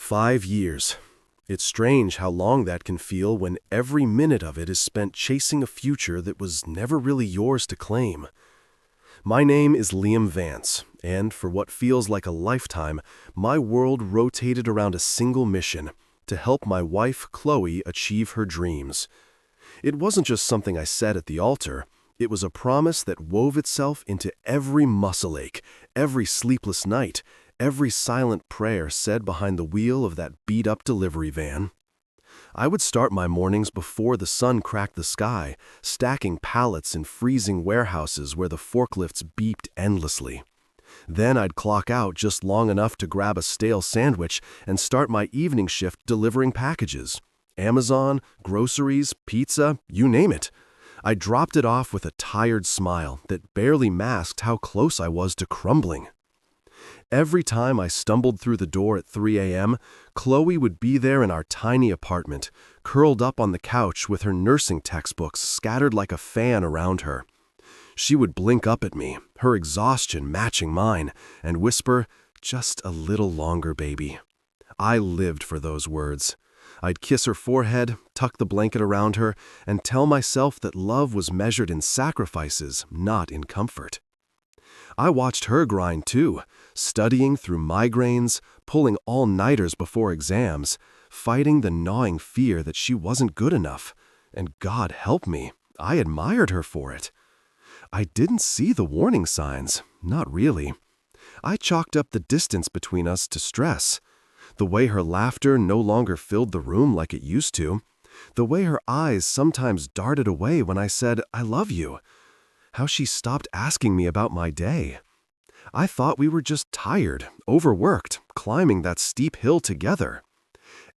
5 years. It's strange how long that can feel when every minute of it is spent chasing a future that was never really yours to claim. My name is Liam Vance, and for what feels like a lifetime, my world rotated around a single mission: to help my wife, Chloe, achieve her dreams. It wasn't just something I said at the altar. It was a promise that wove itself into every muscle ache, every sleepless night, every silent prayer said behind the wheel of that beat-up delivery van. I would start my mornings before the sun cracked the sky, stacking pallets in freezing warehouses where the forklifts beeped endlessly. Then I'd clock out just long enough to grab a stale sandwich and start my evening shift delivering packages. Amazon, groceries, pizza, you name it. I dropped it off with a tired smile that barely masked how close I was to crumbling. Every time I stumbled through the door at 3 a.m., Chloe would be there in our tiny apartment, curled up on the couch with her nursing textbooks scattered like a fan around her. She would blink up at me, her exhaustion matching mine, and whisper, "Just a little longer, baby." I lived for those words. I'd kiss her forehead, tuck the blanket around her, and tell myself that love was measured in sacrifices, not in comfort. I watched her grind too, studying through migraines, pulling all-nighters before exams, fighting the gnawing fear that she wasn't good enough. And God help me, I admired her for it. I didn't see the warning signs, not really. I chalked up the distance between us to stress. The way her laughter no longer filled the room like it used to. The way her eyes sometimes darted away when I said, "I love you." How she stopped asking me about my day. I thought we were just tired, overworked, climbing that steep hill together.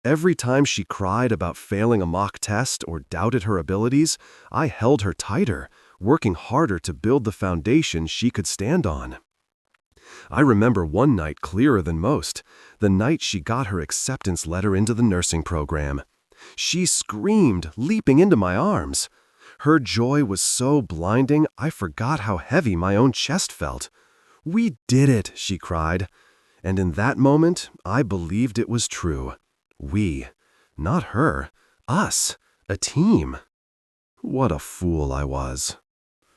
Every time she cried about failing a mock test or doubted her abilities, I held her tighter, working harder to build the foundation she could stand on. I remember one night clearer than most, the night she got her acceptance letter into the nursing program. She screamed, leaping into my arms. Her joy was so blinding, I forgot how heavy my own chest felt. "We did it," she cried. And in that moment, I believed it was true. We, not her, us, a team. What a fool I was.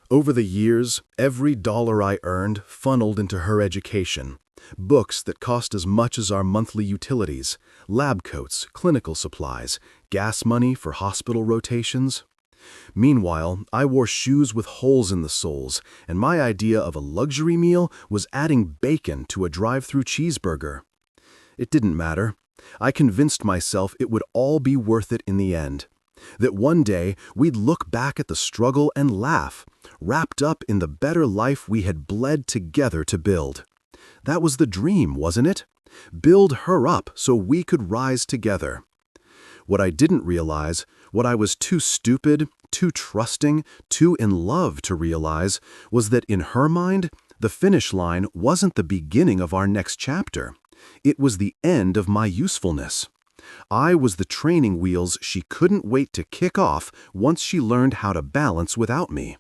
Over the years, every dollar I earned funneled into her education. Books that cost as much as our monthly utilities, lab coats, clinical supplies, gas money for hospital rotations. Meanwhile, I wore shoes with holes in the soles, and my idea of a luxury meal was adding bacon to a drive-through cheeseburger. It didn't matter. I convinced myself it would all be worth it in the end. That one day we'd look back at the struggle and laugh, wrapped up in the better life we had bled together to build. That was the dream, wasn't it? Build her up so we could rise together. What I didn't realize, what I was too stupid, too trusting, too in love to realize, was that in her mind, the finish line wasn't the beginning of our next chapter. It was the end of my usefulness. I was the training wheels she couldn't wait to kick off once she learned how to balance without me.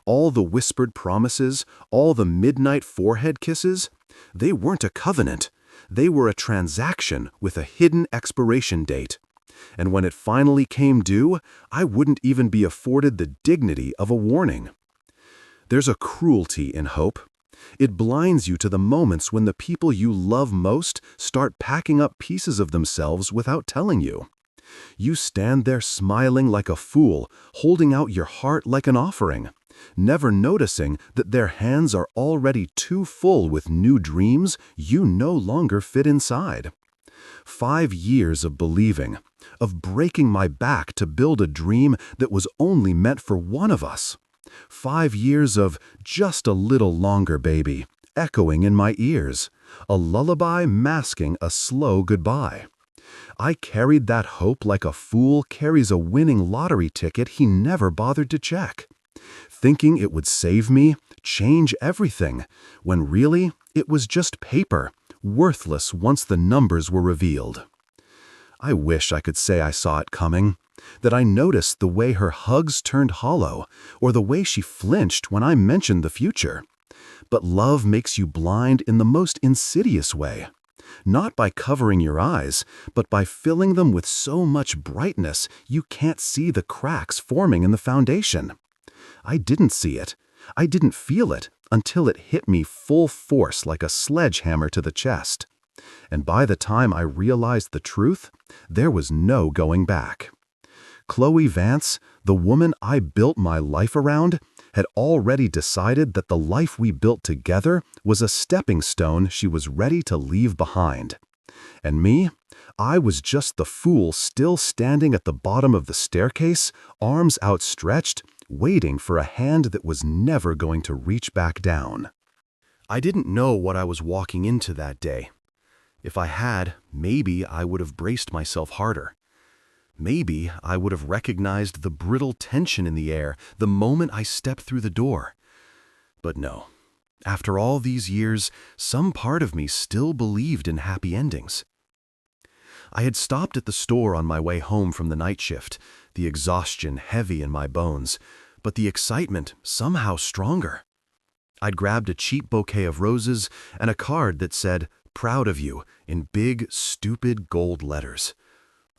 All the whispered promises, all the midnight forehead kisses, they weren't a covenant. They were a transaction with a hidden expiration date. And when it finally came due, I wouldn't even be afforded the dignity of a warning. There's a cruelty in hope. It blinds you to the moments when the people you love most start packing up pieces of themselves without telling you. You stand there smiling like a fool, holding out your heart like an offering, never noticing that their hands are already too full with new dreams you no longer fit inside. 5 years of believing, of breaking my back to build a dream that was only meant for one of us. 5 years of "just a little longer, baby," echoing in my ears, a lullaby masking a slow goodbye. I carried that hope like a fool carries a winning lottery ticket he never bothered to check, thinking it would save me, change everything, when really it was just paper, worthless once the numbers were revealed. I wish I could say I saw it coming, that I noticed the way her hugs turned hollow, or the way she flinched when I mentioned the future. But love makes you blind in the most insidious way. Not by covering your eyes, but by filling them with so much brightness you can't see the cracks forming in the foundation. I didn't see it. I didn't feel it until it hit me full force like a sledgehammer to the chest. And by the time I realized the truth, there was no going back. Chloe Vance, the woman I built my life around, had already decided that the life we built together was a stepping stone she was ready to leave behind. And me? I was just the fool still standing at the bottom of the staircase, arms outstretched, waiting for a hand that was never going to reach back down. I didn't know what I was walking into that day. If I had, maybe I would have braced myself harder. Maybe I would have recognized the brittle tension in the air the moment I stepped through the door. But no. After all these years, some part of me still believed in happy endings. I had stopped at the store on my way home from the night shift, the exhaustion heavy in my bones, but the excitement somehow stronger. I'd grabbed a cheap bouquet of roses and a card that said, "Proud of you," in big, stupid gold letters.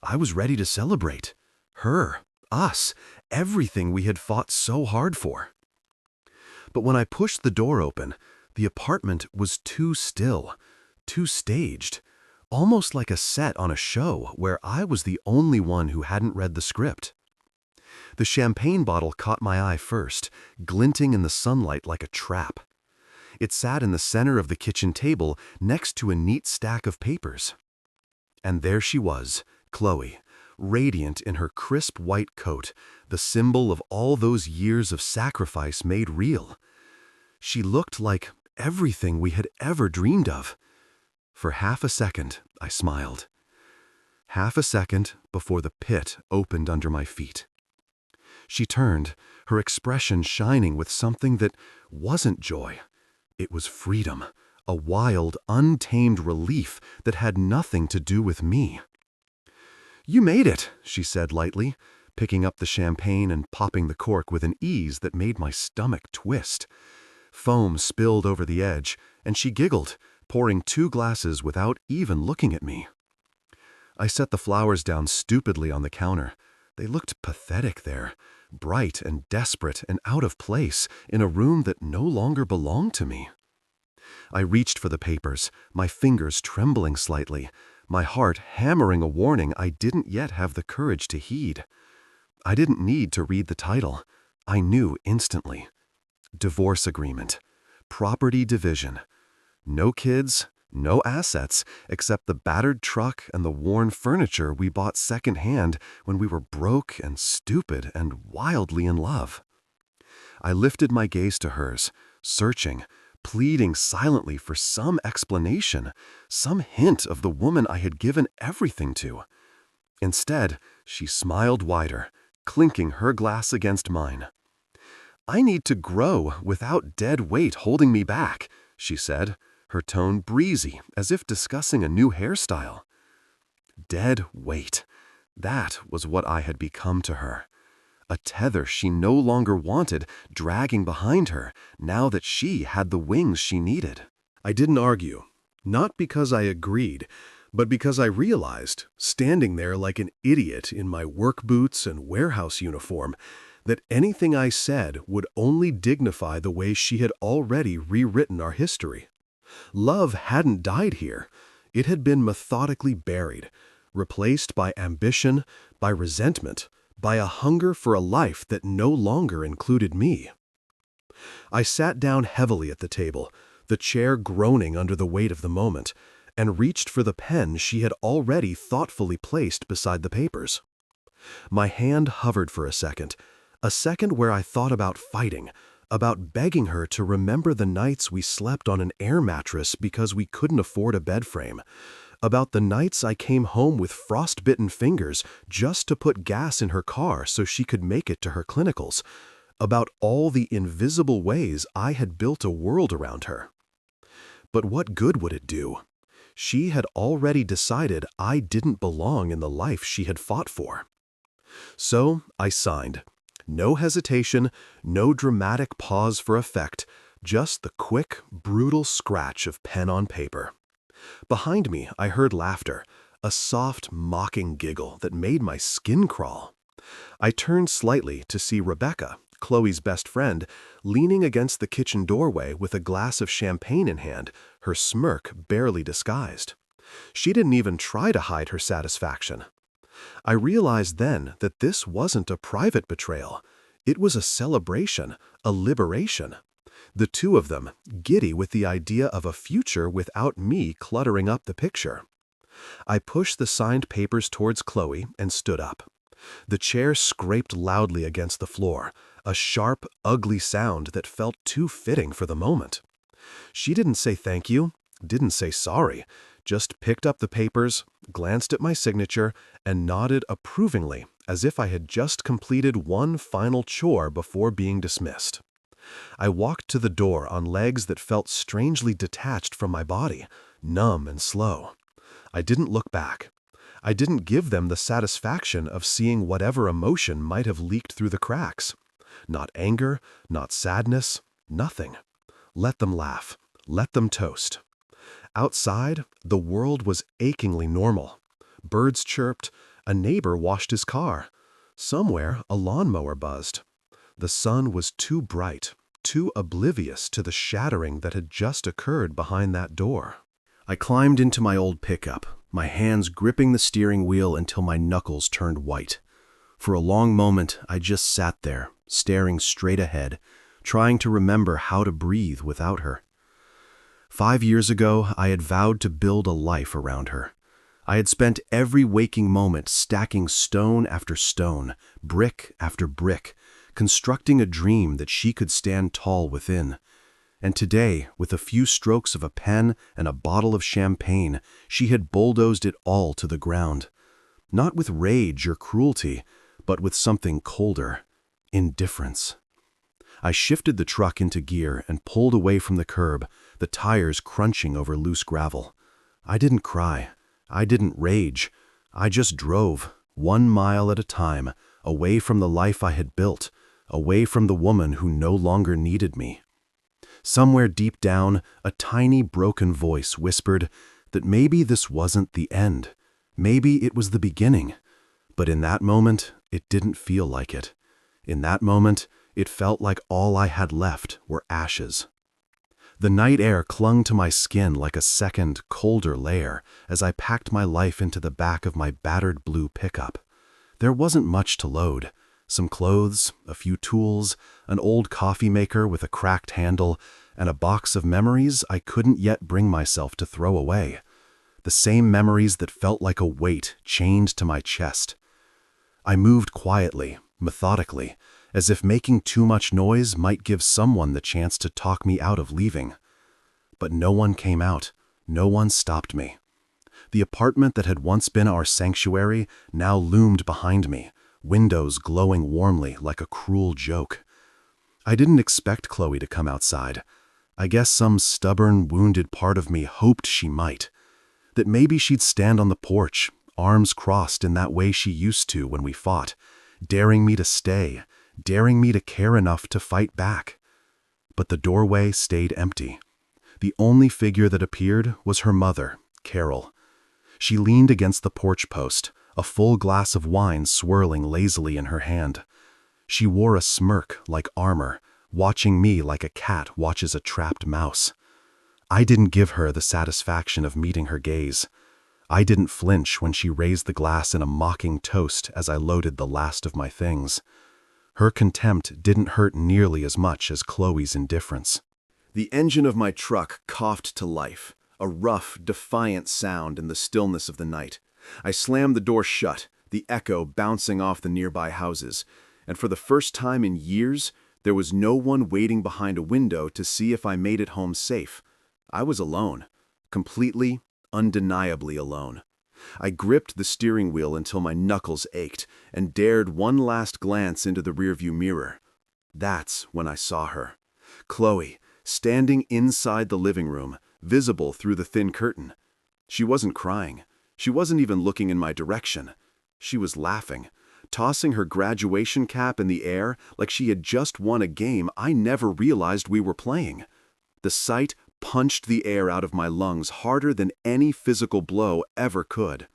I was ready to celebrate. Her, us, everything we had fought so hard for. But when I pushed the door open, the apartment was too still, too staged, almost like a set on a show where I was the only one who hadn't read the script. The champagne bottle caught my eye first, glinting in the sunlight like a trap. It sat in the center of the kitchen table next to a neat stack of papers. And there she was, Chloe, radiant in her crisp white coat, the symbol of all those years of sacrifice made real. She looked like everything we had ever dreamed of. For half a second, I smiled. Half a second before the pit opened under my feet. She turned, her expression shining with something that wasn't joy. It was freedom, a wild, untamed relief that had nothing to do with me. "You made it," she said lightly, picking up the champagne and popping the cork with an ease that made my stomach twist. Foam spilled over the edge, and she giggled, pouring 2 glasses without even looking at me. I set the flowers down stupidly on the counter. They looked pathetic there, bright and desperate and out of place in a room that no longer belonged to me. I reached for the papers, my fingers trembling slightly, my heart hammering a warning I didn't yet have the courage to heed. I didn't need to read the title. I knew instantly. Divorce agreement. Property division. No kids, no assets, except the battered truck and the worn furniture we bought secondhand when we were broke and stupid and wildly in love. I lifted my gaze to hers, searching, pleading silently for some explanation, some hint of the woman I had given everything to. Instead, she smiled wider, clinking her glass against mine. "I need to grow without dead weight holding me back," she said, her tone breezy, as if discussing a new hairstyle. Dead weight. That was what I had become to her. A tether she no longer wanted, dragging behind her, now that she had the wings she needed. I didn't argue, not because I agreed, but because I realized, standing there like an idiot in my work boots and warehouse uniform, that anything I said would only dignify the way she had already rewritten our history. Love hadn't died here. It had been methodically buried, replaced by ambition, by resentment, by a hunger for a life that no longer included me. I sat down heavily at the table, the chair groaning under the weight of the moment, and reached for the pen she had already thoughtfully placed beside the papers. My hand hovered for a second where I thought about fighting, about begging her to remember the nights we slept on an air mattress because we couldn't afford a bed frame, about the nights I came home with frostbitten fingers just to put gas in her car so she could make it to her clinicals, about all the invisible ways I had built a world around her. But what good would it do? She had already decided I didn't belong in the life she had fought for. So I signed. No hesitation, no dramatic pause for effect, just the quick, brutal scratch of pen on paper. Behind me, I heard laughter, a soft, mocking giggle that made my skin crawl. I turned slightly to see Rebecca, Chloe's best friend, leaning against the kitchen doorway with a glass of champagne in hand, her smirk barely disguised. She didn't even try to hide her satisfaction. I realized then that this wasn't a private betrayal. It was a celebration, a liberation. The two of them, giddy with the idea of a future without me cluttering up the picture. I pushed the signed papers towards Chloe and stood up. The chair scraped loudly against the floor, a sharp, ugly sound that felt too fitting for the moment. She didn't say thank you, didn't say sorry, just picked up the papers, glanced at my signature, and nodded approvingly, as if I had just completed one final chore before being dismissed. I walked to the door on legs that felt strangely detached from my body, numb and slow. I didn't look back. I didn't give them the satisfaction of seeing whatever emotion might have leaked through the cracks. Not anger, not sadness, nothing. Let them laugh. Let them toast. Outside, the world was achingly normal. Birds chirped, a neighbor washed his car. Somewhere, a lawnmower buzzed. The sun was too bright, too oblivious to the shattering that had just occurred behind that door. I climbed into my old pickup, my hands gripping the steering wheel until my knuckles turned white. For a long moment, I just sat there, staring straight ahead, trying to remember how to breathe without her. 5 years ago, I had vowed to build a life around her. I had spent every waking moment stacking stone after stone, brick after brick, constructing a dream that she could stand tall within. And today, with a few strokes of a pen and a bottle of champagne, she had bulldozed it all to the ground. Not with rage or cruelty, but with something colder: indifference. I shifted the truck into gear and pulled away from the curb, the tires crunching over loose gravel. I didn't cry. I didn't rage. I just drove, 1 mile at a time, away from the life I had built, away from the woman who no longer needed me. Somewhere deep down, a tiny broken voice whispered that maybe this wasn't the end. Maybe it was the beginning. But in that moment, it didn't feel like it. In that moment, it felt like all I had left were ashes. The night air clung to my skin like a second, colder layer as I packed my life into the back of my battered blue pickup. There wasn't much to load. Some clothes, a few tools, an old coffee maker with a cracked handle, and a box of memories I couldn't yet bring myself to throw away. The same memories that felt like a weight chained to my chest. I moved quietly, methodically, as if making too much noise might give someone the chance to talk me out of leaving. But no one came out. No one stopped me. The apartment that had once been our sanctuary now loomed behind me, windows glowing warmly like a cruel joke. I didn't expect Chloe to come outside. I guess some stubborn, wounded part of me hoped she might. That maybe she'd stand on the porch, arms crossed in that way she used to when we fought, daring me to stay, daring me to care enough to fight back. But the doorway stayed empty. The only figure that appeared was her mother, Carol. She leaned against the porch post, a full glass of wine swirling lazily in her hand. She wore a smirk like armor, watching me like a cat watches a trapped mouse. I didn't give her the satisfaction of meeting her gaze. I didn't flinch when she raised the glass in a mocking toast as I loaded the last of my things. Her contempt didn't hurt nearly as much as Chloe's indifference. The engine of my truck coughed to life, a rough, defiant sound in the stillness of the night. I slammed the door shut, the echo bouncing off the nearby houses, and for the first time in years, there was no one waiting behind a window to see if I made it home safe. I was alone, completely, undeniably alone. I gripped the steering wheel until my knuckles ached and dared one last glance into the rearview mirror. That's when I saw her. Chloe, standing inside the living room, visible through the thin curtain. She wasn't crying. She wasn't even looking in my direction. She was laughing, tossing her graduation cap in the air like she had just won a game I never realized we were playing. The sight punched the air out of my lungs harder than any physical blow ever could.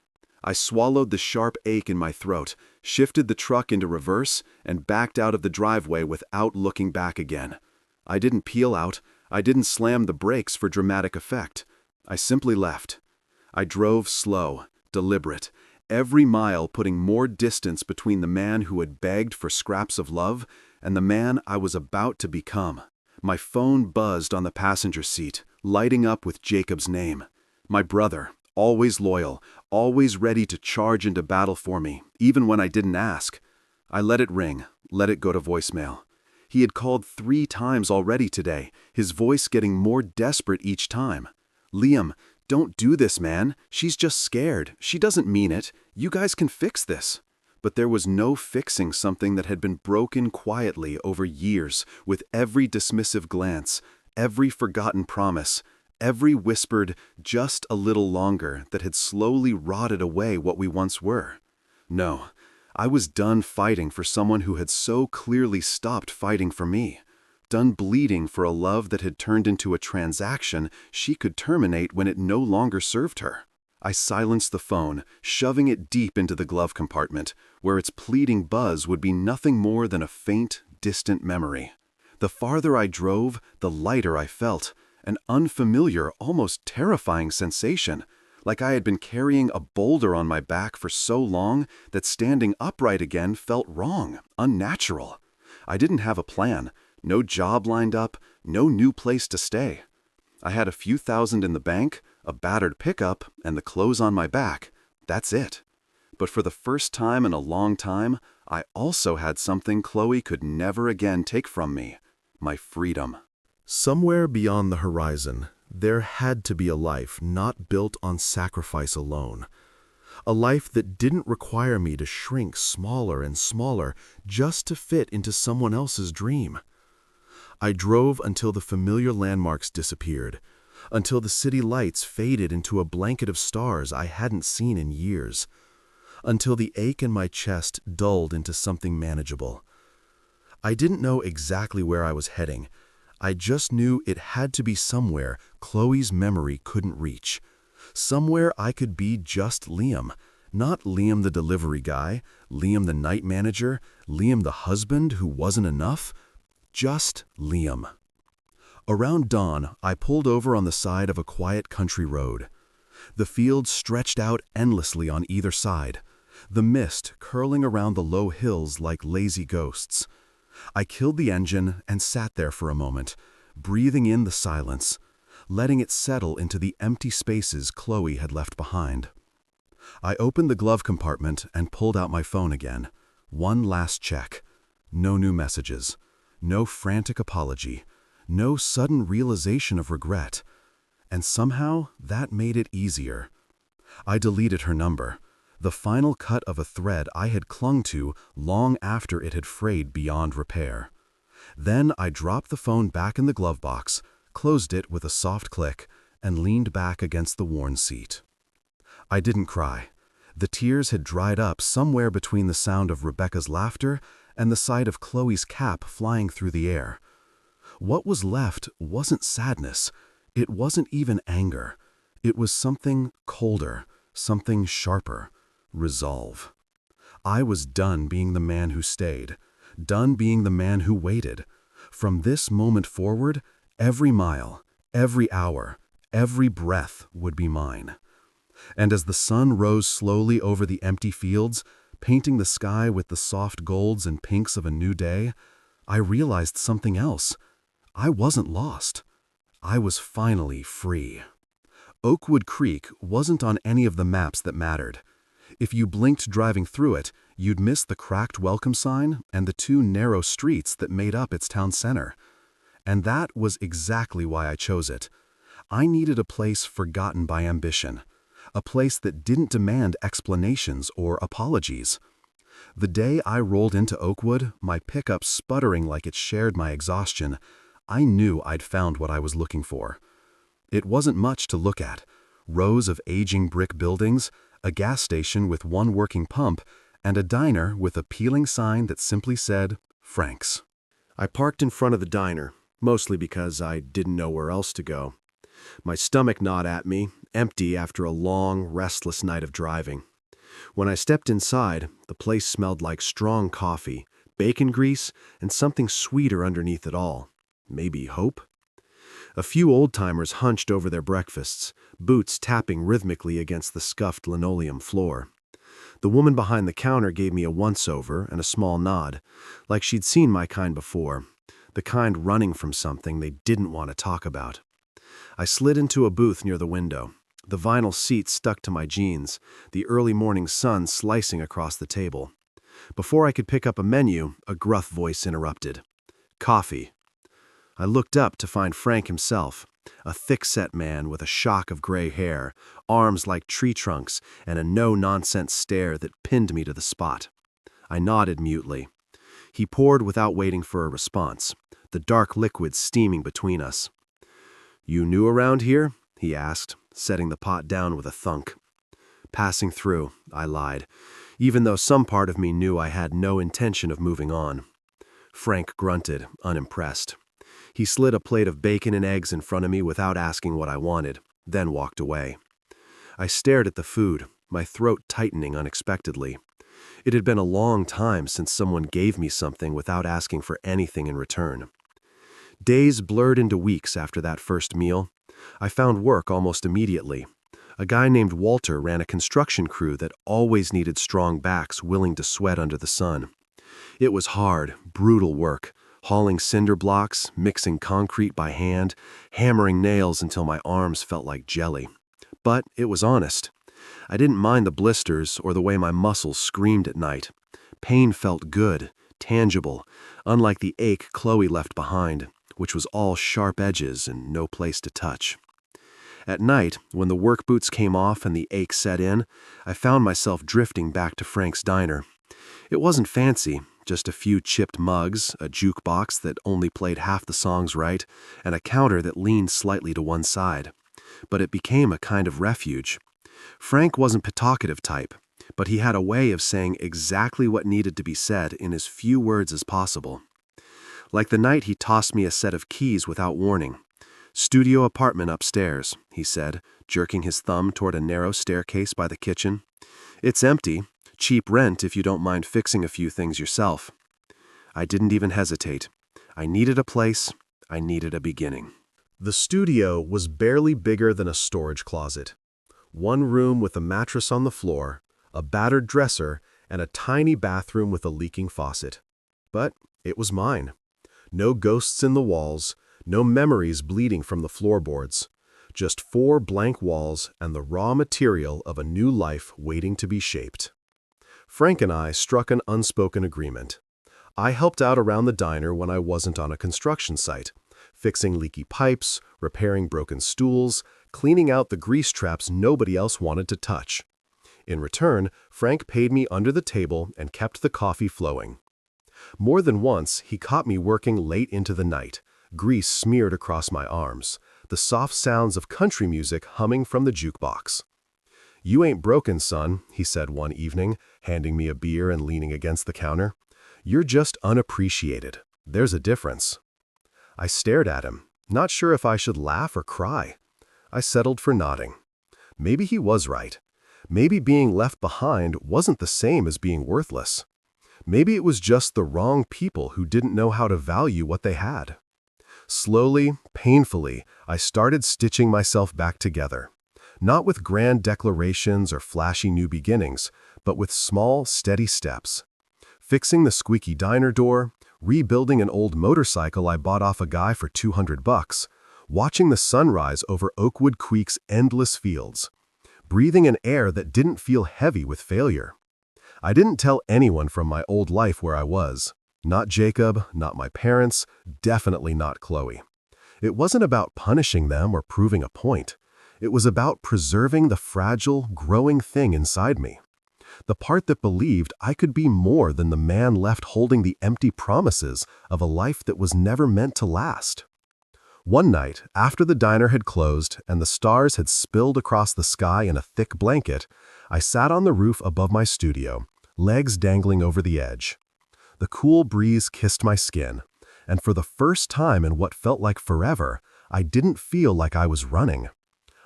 I swallowed the sharp ache in my throat, shifted the truck into reverse, and backed out of the driveway without looking back again. I didn't peel out. I didn't slam the brakes for dramatic effect. I simply left. I drove slow, deliberate, every mile putting more distance between the man who had begged for scraps of love and the man I was about to become. My phone buzzed on the passenger seat, lighting up with Jacob's name. My brother, always loyal, always ready to charge into battle for me, even when I didn't ask. I let it ring, let it go to voicemail. He had called 3 times already today, his voice getting more desperate each time. "Liam, don't do this, man. She's just scared. She doesn't mean it. You guys can fix this." But there was no fixing something that had been broken quietly over years, with every dismissive glance, every forgotten promise, every whispered, "just a little longer," that had slowly rotted away what we once were. No, I was done fighting for someone who had so clearly stopped fighting for me. Done bleeding for a love that had turned into a transaction she could terminate when it no longer served her. I silenced the phone, shoving it deep into the glove compartment, where its pleading buzz would be nothing more than a faint, distant memory. The farther I drove, the lighter I felt, an unfamiliar, almost terrifying sensation, like I had been carrying a boulder on my back for so long that standing upright again felt wrong, unnatural. I didn't have a plan, no job lined up, no new place to stay. I had a few thousand in the bank, a battered pickup, and the clothes on my back. That's it. But for the first time in a long time, I also had something Chloe could never again take from me: my freedom. Somewhere beyond the horizon, there had to be a life not built on sacrifice alone. A life that didn't require me to shrink smaller and smaller just to fit into someone else's dream. I drove until the familiar landmarks disappeared, until the city lights faded into a blanket of stars I hadn't seen in years, until the ache in my chest dulled into something manageable. I didn't know exactly where I was heading. I just knew it had to be somewhere Chloe's memory couldn't reach. Somewhere I could be just Liam, not Liam the delivery guy, Liam the night manager, Liam the husband who wasn't enough. Just Liam. Around dawn, I pulled over on the side of a quiet country road. The fields stretched out endlessly on either side, the mist curling around the low hills like lazy ghosts. I killed the engine and sat there for a moment, breathing in the silence, letting it settle into the empty spaces Chloe had left behind. I opened the glove compartment and pulled out my phone again. One last check. No new messages. No frantic apology. No sudden realization of regret. And somehow that made it easier. I deleted her number, the final cut of a thread I had clung to long after it had frayed beyond repair. Then I dropped the phone back in the glove box, closed it with a soft click, and leaned back against the worn seat. I didn't cry. The tears had dried up somewhere between the sound of Rebecca's laughter and the sight of Chloe's cap flying through the air. What was left wasn't sadness. It wasn't even anger. It was something colder, something sharper. Resolve. I was done being the man who stayed, done being the man who waited. From this moment forward, every mile, every hour, every breath would be mine. And as the sun rose slowly over the empty fields, painting the sky with the soft golds and pinks of a new day, I realized something else. I wasn't lost. I was finally free. Oakwood Creek wasn't on any of the maps that mattered. If you blinked driving through it, you'd miss the cracked welcome sign and the 2 narrow streets that made up its town center. And that was exactly why I chose it. I needed a place forgotten by ambition, a place that didn't demand explanations or apologies. The day I rolled into Oakwood, my pickup sputtering like it shared my exhaustion, I knew I'd found what I was looking for. It wasn't much to look at. Rows of aging brick buildings, a gas station with 1 working pump, and a diner with a peeling sign that simply said, Frank's. I parked in front of the diner, mostly because I didn't know where else to go. My stomach gnawed at me, empty after a long, restless night of driving. When I stepped inside, the place smelled like strong coffee, bacon grease, and something sweeter underneath it all. Maybe hope? A few old-timers hunched over their breakfasts, boots tapping rhythmically against the scuffed linoleum floor. The woman behind the counter gave me a once-over and a small nod, like she'd seen my kind before, the kind running from something they didn't want to talk about. I slid into a booth near the window, the vinyl seat stuck to my jeans, the early morning sun slicing across the table. Before I could pick up a menu, a gruff voice interrupted. Coffee. I looked up to find Frank himself, a thick-set man with a shock of gray hair, arms like tree trunks, and a no-nonsense stare that pinned me to the spot. I nodded mutely. He poured without waiting for a response, the dark liquid steaming between us. "You new around here?" he asked, setting the pot down with a thunk. "Passing through," I lied, even though some part of me knew I had no intention of moving on. Frank grunted, unimpressed. He slid a plate of bacon and eggs in front of me without asking what I wanted, then walked away. I stared at the food, my throat tightening unexpectedly. It had been a long time since someone gave me something without asking for anything in return. Days blurred into weeks after that first meal. I found work almost immediately. A guy named Walter ran a construction crew that always needed strong backs willing to sweat under the sun. It was hard, brutal work, hauling cinder blocks, mixing concrete by hand, hammering nails until my arms felt like jelly. But it was honest. I didn't mind the blisters or the way my muscles screamed at night. Pain felt good, tangible, unlike the ache Chloe left behind, which was all sharp edges and no place to touch. At night, when the work boots came off and the ache set in, I found myself drifting back to Frank's diner. It wasn't fancy, just a few chipped mugs, a jukebox that only played half the songs right, and a counter that leaned slightly to one side. But it became a kind of refuge. Frank wasn't a talkative type, but he had a way of saying exactly what needed to be said in as few words as possible. Like the night he tossed me a set of keys without warning. "Studio apartment upstairs," he said, jerking his thumb toward a narrow staircase by the kitchen. "It's empty. Cheap rent if you don't mind fixing a few things yourself." I didn't even hesitate. I needed a place. I needed a beginning. The studio was barely bigger than a storage closet. One room with a mattress on the floor, a battered dresser, and a tiny bathroom with a leaking faucet. But it was mine. No ghosts in the walls, no memories bleeding from the floorboards. Just 4 blank walls and the raw material of a new life waiting to be shaped. Frank and I struck an unspoken agreement. I helped out around the diner when I wasn't on a construction site, fixing leaky pipes, repairing broken stools, cleaning out the grease traps nobody else wanted to touch. In return, Frank paid me under the table and kept the coffee flowing. More than once, he caught me working late into the night, grease smeared across my arms, the soft sounds of country music humming from the jukebox. "You ain't broken, son," he said one evening, handing me a beer and leaning against the counter. "You're just unappreciated. There's a difference." I stared at him, not sure if I should laugh or cry. I settled for nodding. Maybe he was right. Maybe being left behind wasn't the same as being worthless. Maybe it was just the wrong people who didn't know how to value what they had. Slowly, painfully, I started stitching myself back together. Not with grand declarations or flashy new beginnings, but with small, steady steps. Fixing the squeaky diner door, rebuilding an old motorcycle I bought off a guy for $200, watching the sunrise over Oakwood Creek's endless fields, breathing an air that didn't feel heavy with failure. I didn't tell anyone from my old life where I was. Not Jacob, not my parents, definitely not Chloe. It wasn't about punishing them or proving a point. It was about preserving the fragile, growing thing inside me. The part that believed I could be more than the man left holding the empty promises of a life that was never meant to last. One night, after the diner had closed and the stars had spilled across the sky in a thick blanket, I sat on the roof above my studio, legs dangling over the edge. The cool breeze kissed my skin, and for the first time in what felt like forever, I didn't feel like I was running.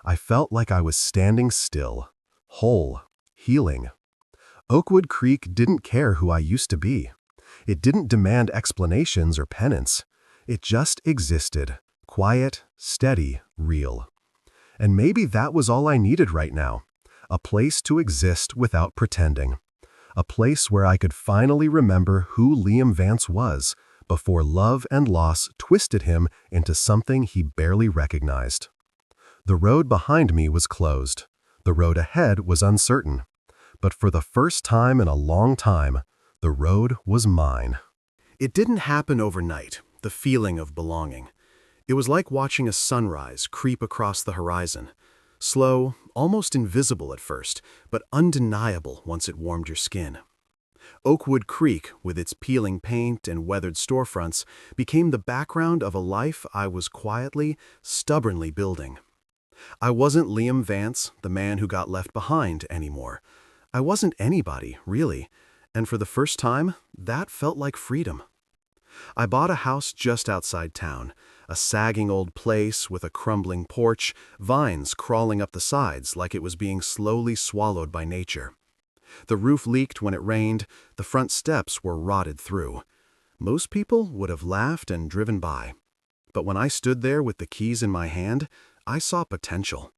I felt like I was standing still, whole, healing. Oakwood Creek didn't care who I used to be. It didn't demand explanations or penance. It just existed, quiet, steady, real. And maybe that was all I needed right now. A place to exist without pretending. A place where I could finally remember who Liam Vance was before love and loss twisted him into something he barely recognized. The road behind me was closed. The road ahead was uncertain. But for the first time in a long time, the road was mine. It didn't happen overnight, the feeling of belonging. It was like watching a sunrise creep across the horizon. Slow, almost invisible at first, but undeniable once it warmed your skin. Oakwood Creek, with its peeling paint and weathered storefronts, became the background of a life I was quietly, stubbornly building. I wasn't Liam Vance, the man who got left behind, anymore. I wasn't anybody, really, and for the first time, that felt like freedom. I bought a house just outside town, a sagging old place with a crumbling porch, vines crawling up the sides like it was being slowly swallowed by nature. The roof leaked when it rained, the front steps were rotted through. Most people would have laughed and driven by. But when I stood there with the keys in my hand, I saw potential.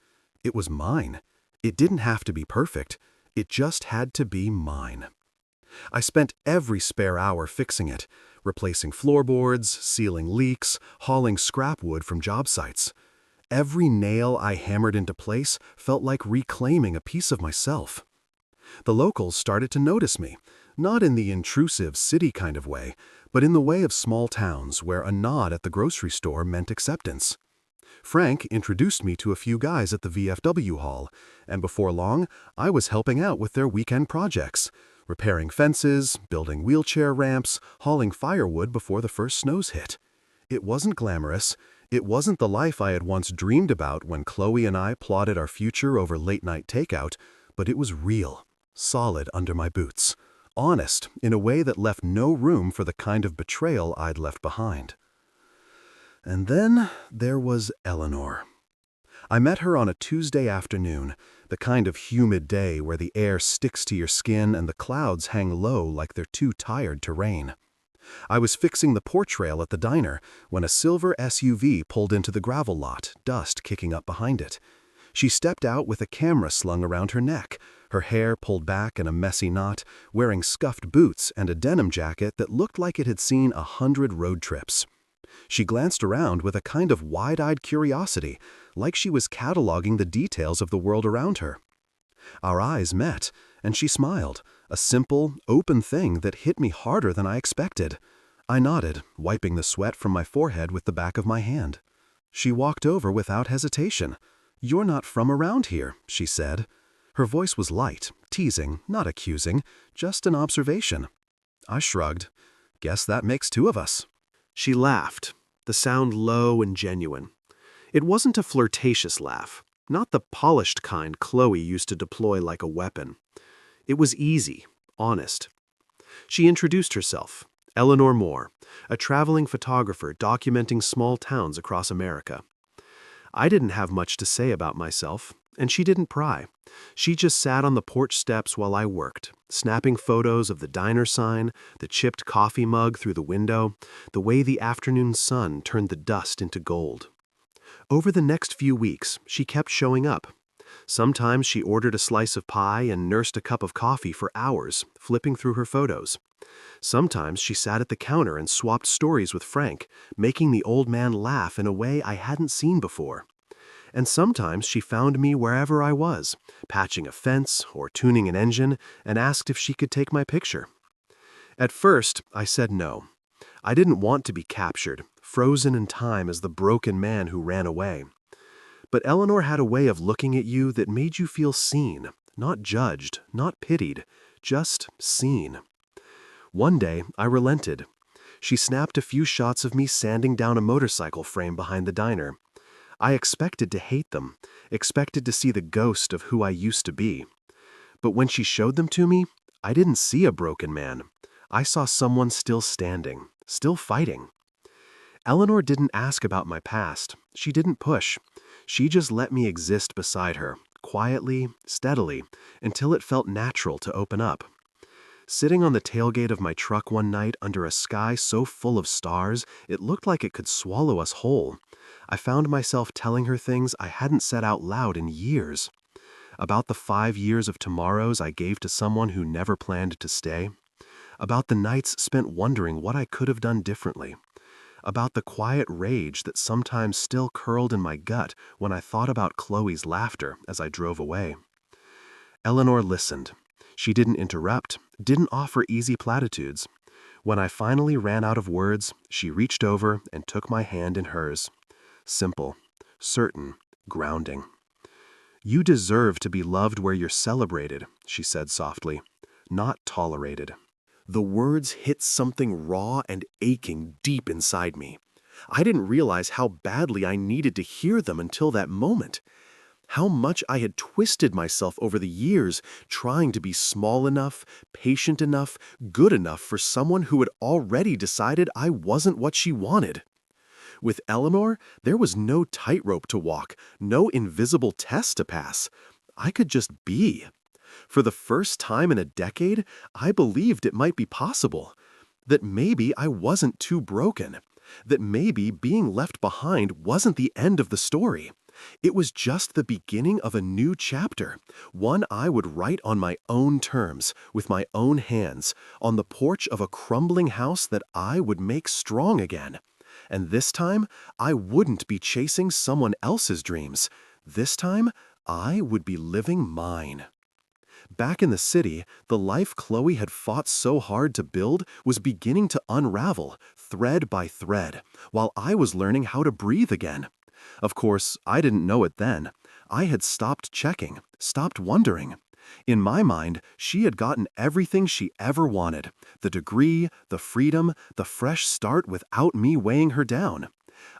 It was mine. It didn't have to be perfect. It just had to be mine. I spent every spare hour fixing it, replacing floorboards, sealing leaks, hauling scrap wood from job sites. Every nail I hammered into place felt like reclaiming a piece of myself. The locals started to notice me, not in the intrusive city kind of way, but in the way of small towns where a nod at the grocery store meant acceptance. Frank introduced me to a few guys at the VFW hall, and before long, I was helping out with their weekend projects, repairing fences, building wheelchair ramps, hauling firewood before the first snows hit. It wasn't glamorous. It wasn't the life I had once dreamed about when Chloe and I plotted our future over late-night takeout, but it was real, solid under my boots, honest in a way that left no room for the kind of betrayal I'd left behind. And then there was Eleanor. I met her on a Tuesday afternoon, the kind of humid day where the air sticks to your skin and the clouds hang low like they're too tired to rain. I was fixing the porch rail at the diner when a silver SUV pulled into the gravel lot, dust kicking up behind it. She stepped out with a camera slung around her neck, her hair pulled back in a messy knot, wearing scuffed boots and a denim jacket that looked like it had seen 100 road trips. She glanced around with a kind of wide-eyed curiosity, like she was cataloging the details of the world around her. Our eyes met, and she smiled, a simple, open thing that hit me harder than I expected. I nodded, wiping the sweat from my forehead with the back of my hand. She walked over without hesitation. "You're not from around here," she said. Her voice was light, teasing, not accusing, just an observation. I shrugged. "Guess that makes two of us." She laughed, the sound low and genuine. It wasn't a flirtatious laugh, not the polished kind Chloe used to deploy like a weapon. It was easy, honest. She introduced herself, Eleanor Moore, a traveling photographer documenting small towns across America. I didn't have much to say about myself, and she didn't pry. She just sat on the porch steps while I worked, snapping photos of the diner sign, the chipped coffee mug through the window, the way the afternoon sun turned the dust into gold. Over the next few weeks, she kept showing up. Sometimes she ordered a slice of pie and nursed a cup of coffee for hours, flipping through her photos. Sometimes she sat at the counter and swapped stories with Frank, making the old man laugh in a way I hadn't seen before. And sometimes she found me wherever I was, patching a fence or tuning an engine, and asked if she could take my picture. At first, I said no. I didn't want to be captured, frozen in time as the broken man who ran away. But Eleanor had a way of looking at you that made you feel seen, not judged, not pitied, just seen. One day, I relented. She snapped a few shots of me sanding down a motorcycle frame behind the diner. I expected to hate them, expected to see the ghost of who I used to be. But when she showed them to me, I didn't see a broken man. I saw someone still standing, still fighting. Eleanor didn't ask about my past. She didn't push. She just let me exist beside her, quietly, steadily, until it felt natural to open up. Sitting on the tailgate of my truck one night under a sky so full of stars it looked like it could swallow us whole, I found myself telling her things I hadn't said out loud in years. About the 5 years of tomorrows I gave to someone who never planned to stay. About the nights spent wondering what I could have done differently. About the quiet rage that sometimes still curled in my gut when I thought about Chloe's laughter as I drove away. Eleanor listened. She didn't interrupt, didn't offer easy platitudes. When I finally ran out of words, she reached over and took my hand in hers. Simple, certain, grounding. "You deserve to be loved where you're celebrated," she said softly, "not tolerated." The words hit something raw and aching deep inside me. I didn't realize how badly I needed to hear them until that moment. How much I had twisted myself over the years trying to be small enough, patient enough, good enough for someone who had already decided I wasn't what she wanted. With Eleanor, there was no tightrope to walk, no invisible test to pass. I could just be. For the first time in a decade, I believed it might be possible. That maybe I wasn't too broken. That maybe being left behind wasn't the end of the story. It was just the beginning of a new chapter, one I would write on my own terms, with my own hands, on the porch of a crumbling house that I would make strong again. And this time, I wouldn't be chasing someone else's dreams. This time, I would be living mine. Back in the city, the life Chloe had fought so hard to build was beginning to unravel, thread by thread, while I was learning how to breathe again. Of course, I didn't know it then. I had stopped checking, stopped wondering. In my mind, she had gotten everything she ever wanted: the degree, the freedom, the fresh start without me weighing her down.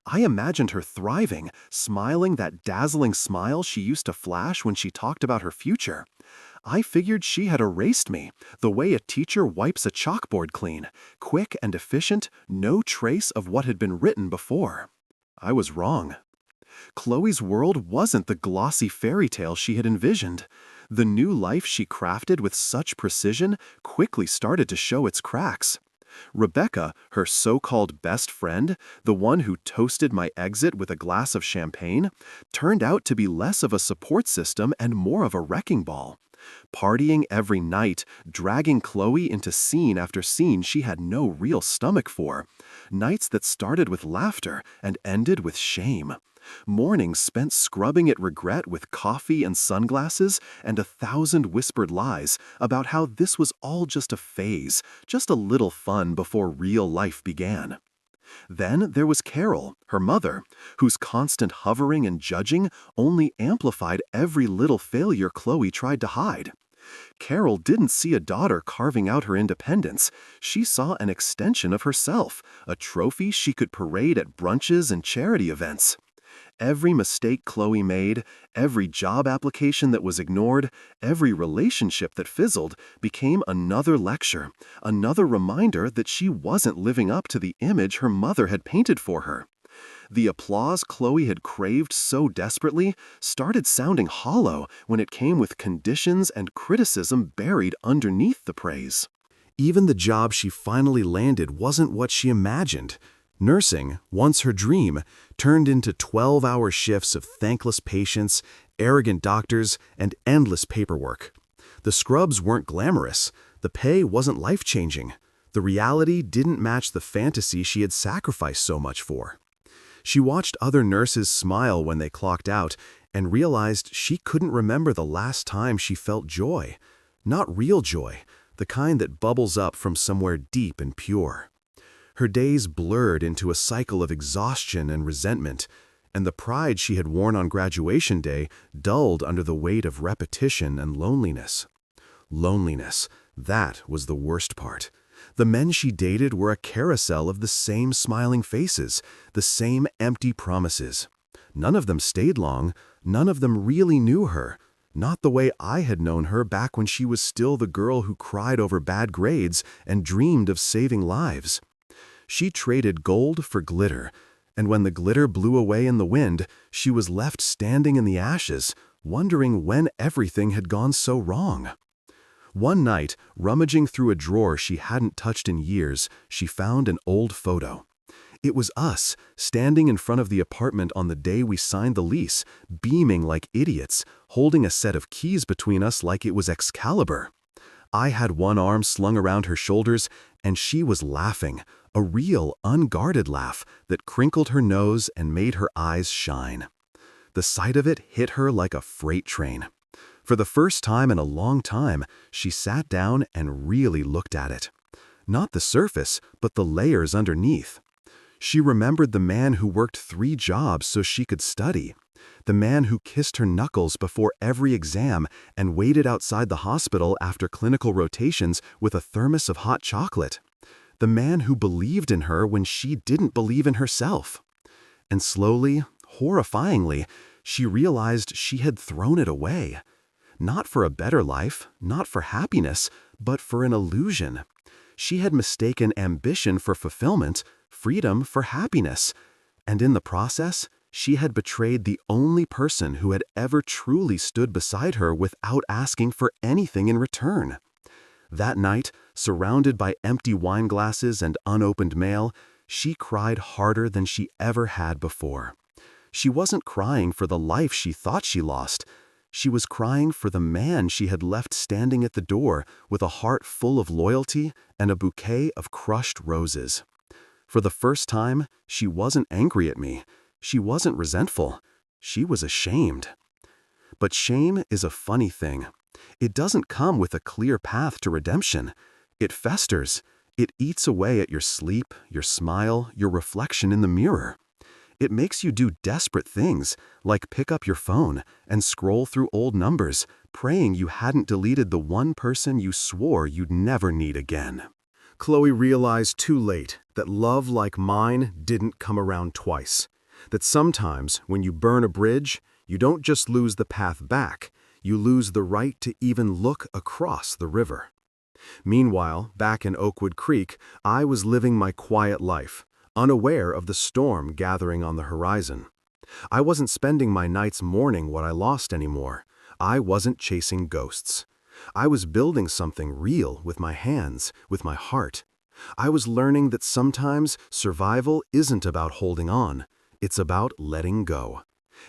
I imagined her thriving, smiling that dazzling smile she used to flash when she talked about her future. I figured she had erased me, the way a teacher wipes a chalkboard clean, quick and efficient, no trace of what had been written before. I was wrong. Chloe's world wasn't the glossy fairy tale she had envisioned. The new life she crafted with such precision quickly started to show its cracks. Rebecca, her so-called best friend, the one who toasted my exit with a glass of champagne, turned out to be less of a support system and more of a wrecking ball. Partying every night, dragging Chloe into scene after scene she had no real stomach for. Nights that started with laughter and ended with shame. Mornings spent scrubbing at regret with coffee and sunglasses and 1,000 whispered lies about how this was all just a phase, just a little fun before real life began. Then there was Carol, her mother, whose constant hovering and judging only amplified every little failure Chloe tried to hide. Carol didn't see a daughter carving out her independence. She saw an extension of herself, a trophy she could parade at brunches and charity events. Every mistake Chloe made, every job application that was ignored, every relationship that fizzled became another lecture, another reminder that she wasn't living up to the image her mother had painted for her. The applause Chloe had craved so desperately started sounding hollow when it came with conditions and criticism buried underneath the praise. Even the job she finally landed wasn't what she imagined. Nursing, once her dream, turned into 12-hour shifts of thankless patients, arrogant doctors, and endless paperwork. The scrubs weren't glamorous. The pay wasn't life-changing. The reality didn't match the fantasy she had sacrificed so much for. She watched other nurses smile when they clocked out and realized she couldn't remember the last time she felt joy. Not real joy, the kind that bubbles up from somewhere deep and pure. Her days blurred into a cycle of exhaustion and resentment, and the pride she had worn on graduation day dulled under the weight of repetition and loneliness. Loneliness, that was the worst part. The men she dated were a carousel of the same smiling faces, the same empty promises. None of them stayed long, none of them really knew her, not the way I had known her back when she was still the girl who cried over bad grades and dreamed of saving lives. She traded gold for glitter, And when the glitter blew away in the wind, she was left standing in the ashes, wondering when everything had gone so wrong. One night, rummaging through a drawer she hadn't touched in years, she found an old photo. It was us, standing in front of the apartment on the day we signed the lease, beaming like idiots, holding a set of keys between us like it was Excalibur. I had one arm slung around her shoulders, and she was laughing, a real, unguarded laugh that crinkled her nose and made her eyes shine. The sight of it hit her like a freight train. For the first time in a long time, she sat down and really looked at it. Not the surface, but the layers underneath. She remembered the man who worked 3 jobs so she could study, the man who kissed her knuckles before every exam and waited outside the hospital after clinical rotations with a thermos of hot chocolate, the man who believed in her when she didn't believe in herself. And slowly, horrifyingly, she realized she had thrown it away. Not for a better life, not for happiness, but for an illusion. She had mistaken ambition for fulfillment, freedom for happiness, and in the process, she had betrayed the only person who had ever truly stood beside her without asking for anything in return. That night, surrounded by empty wine glasses and unopened mail, she cried harder than she ever had before. She wasn't crying for the life she thought she lost. She was crying for the man she had left standing at the door with a heart full of loyalty and a bouquet of crushed roses. For the first time, she wasn't angry at me. She wasn't resentful. She was ashamed. But shame is a funny thing. It doesn't come with a clear path to redemption. It festers. It eats away at your sleep, your smile, your reflection in the mirror. It makes you do desperate things, like pick up your phone and scroll through old numbers, praying you hadn't deleted the one person you swore you'd never need again. Chloe realized too late that love like mine didn't come around twice. That sometimes, when you burn a bridge, you don't just lose the path back, you lose the right to even look across the river. Meanwhile, back in Oakwood Creek, I was living my quiet life, unaware of the storm gathering on the horizon. I wasn't spending my nights mourning what I lost anymore. I wasn't chasing ghosts. I was building something real with my hands, with my heart. I was learning that sometimes survival isn't about holding on. It's about letting go.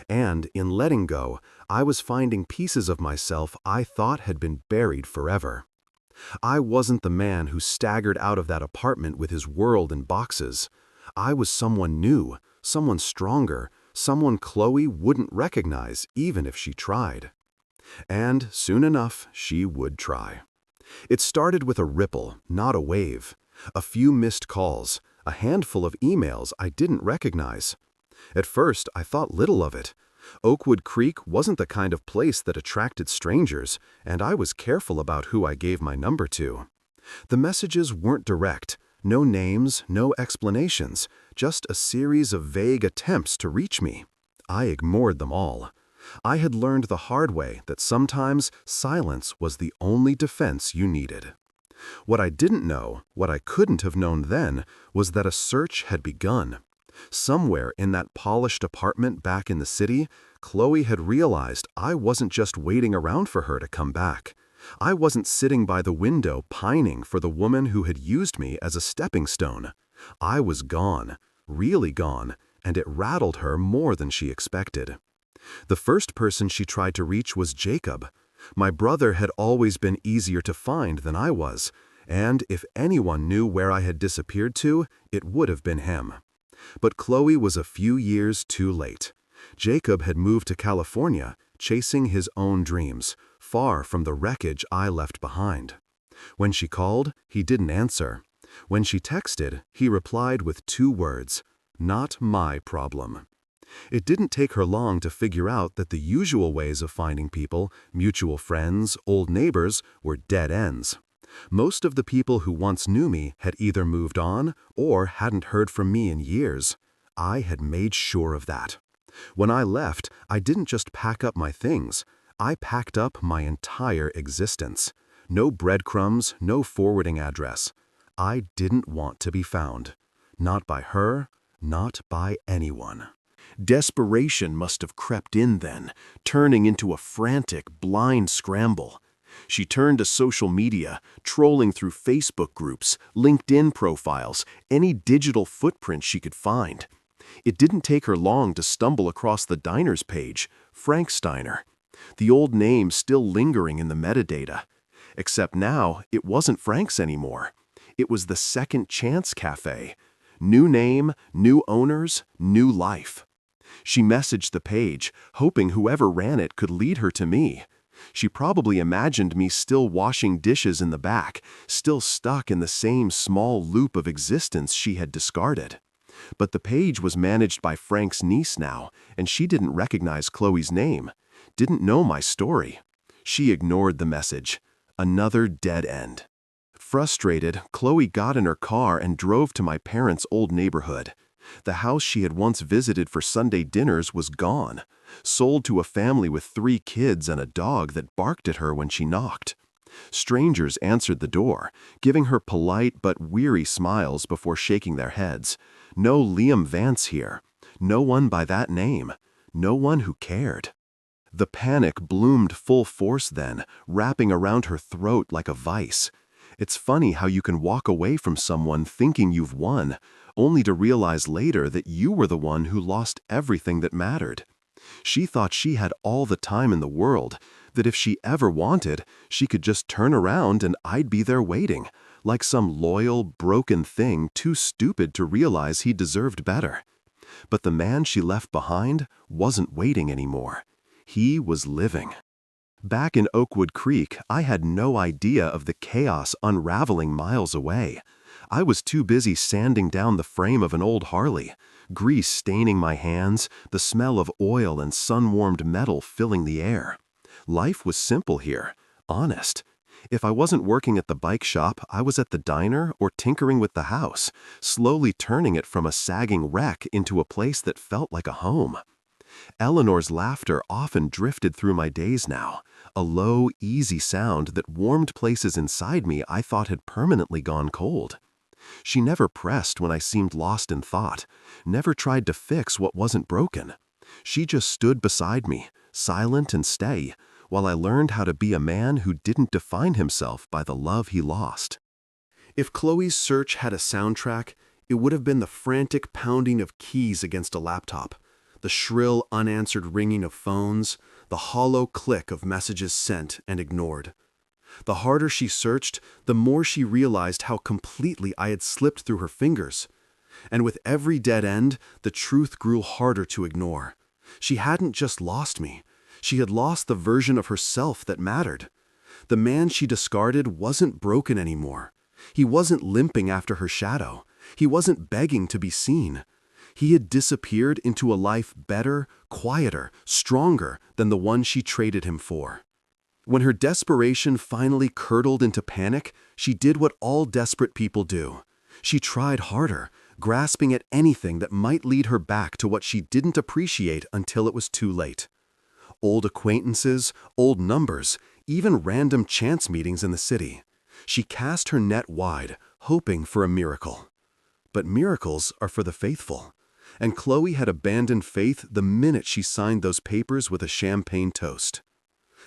And in letting go, I was finding pieces of myself I thought had been buried forever. I wasn't the man who staggered out of that apartment with his world in boxes. I was someone new, someone stronger, someone Chloe wouldn't recognize even if she tried. And soon enough, she would try. It started with a ripple, not a wave. A few missed calls, a handful of emails I didn't recognize. At first, I thought little of it. Oakwood Creek wasn't the kind of place that attracted strangers, and I was careful about who I gave my number to. The messages weren't direct, no names, no explanations, just a series of vague attempts to reach me. I ignored them all. I had learned the hard way that sometimes silence was the only defense you needed. What I didn't know, what I couldn't have known then, was that a search had begun. Somewhere in that polished apartment back in the city, Chloe had realized I wasn't just waiting around for her to come back. I wasn't sitting by the window pining for the woman who had used me as a stepping stone. I was gone, really gone, and it rattled her more than she expected. The first person she tried to reach was Jacob. My brother had always been easier to find than I was, and if anyone knew where I had disappeared to, it would have been him. But Chloe was a few years too late. Jacob had moved to California, chasing his own dreams, far from the wreckage I left behind. When she called, he didn't answer. When she texted, he replied with 2 words, "Not my problem." It didn't take her long to figure out that the usual ways of finding people, mutual friends, old neighbors, were dead ends. Most of the people who once knew me had either moved on or hadn't heard from me in years. I had made sure of that. When I left, I didn't just pack up my things. I packed up my entire existence. No breadcrumbs, no forwarding address. I didn't want to be found. Not by her, Not by anyone. Desperation must have crept in then, turning into a frantic, blind scramble. She turned to social media, trolling through Facebook groups, LinkedIn profiles, any digital footprint she could find. It didn't take her long to stumble across the diner's page, Frank's Diner, the old name still lingering in the metadata. Except now, it wasn't Frank's anymore. It was the Second Chance Cafe. New name, new owners, new life. She messaged the page, hoping whoever ran it could lead her to me. She probably imagined me still washing dishes in the back, still stuck in the same small loop of existence she had discarded. But the page was managed by Frank's niece now, and she didn't recognize Chloe's name, didn't know my story. She ignored the message. Another dead end. Frustrated, Chloe got in her car and drove to my parents' old neighborhood. The house she had once visited for Sunday dinners was gone, sold to a family with 3 kids and a dog that barked at her when she knocked. Strangers answered the door, giving her polite but weary smiles before shaking their heads. No Liam Vance here. No one by that name. No one who cared. The panic bloomed full force then, wrapping around her throat like a vice. It's funny how you can walk away from someone thinking you've won, only to realize later that you were the one who lost everything that mattered. She thought she had all the time in the world, that if she ever wanted, she could just turn around and I'd be there waiting, like some loyal, broken thing too stupid to realize he deserved better. But the man she left behind wasn't waiting anymore. He was living. Back in Oakwood Creek, I had no idea of the chaos unraveling miles away. I was too busy sanding down the frame of an old Harley, grease staining my hands, the smell of oil and sun-warmed metal filling the air. Life was simple here, honest. If I wasn't working at the bike shop, I was at the diner or tinkering with the house, slowly turning it from a sagging wreck into a place that felt like a home. Eleanor's laughter often drifted through my days now, a low, easy sound that warmed places inside me I thought had permanently gone cold. She never pressed when I seemed lost in thought, never tried to fix what wasn't broken. She just stood beside me, silent and steady, while I learned how to be a man who didn't define himself by the love he lost. If Chloe's search had a soundtrack, it would have been the frantic pounding of keys against a laptop, the shrill, unanswered ringing of phones, the hollow click of messages sent and ignored. The harder she searched, the more she realized how completely I had slipped through her fingers. And with every dead end, the truth grew harder to ignore. She hadn't just lost me. She had lost the version of herself that mattered. The man she discarded wasn't broken anymore. He wasn't limping after her shadow. He wasn't begging to be seen. He had disappeared into a life better, quieter, stronger than the one she traded him for. When her desperation finally curdled into panic, she did what all desperate people do. She tried harder, grasping at anything that might lead her back to what she didn't appreciate until it was too late. Old acquaintances, old numbers, even random chance meetings in the city. She cast her net wide, hoping for a miracle. But miracles are for the faithful. And Chloe had abandoned faith the minute she signed those papers with a champagne toast.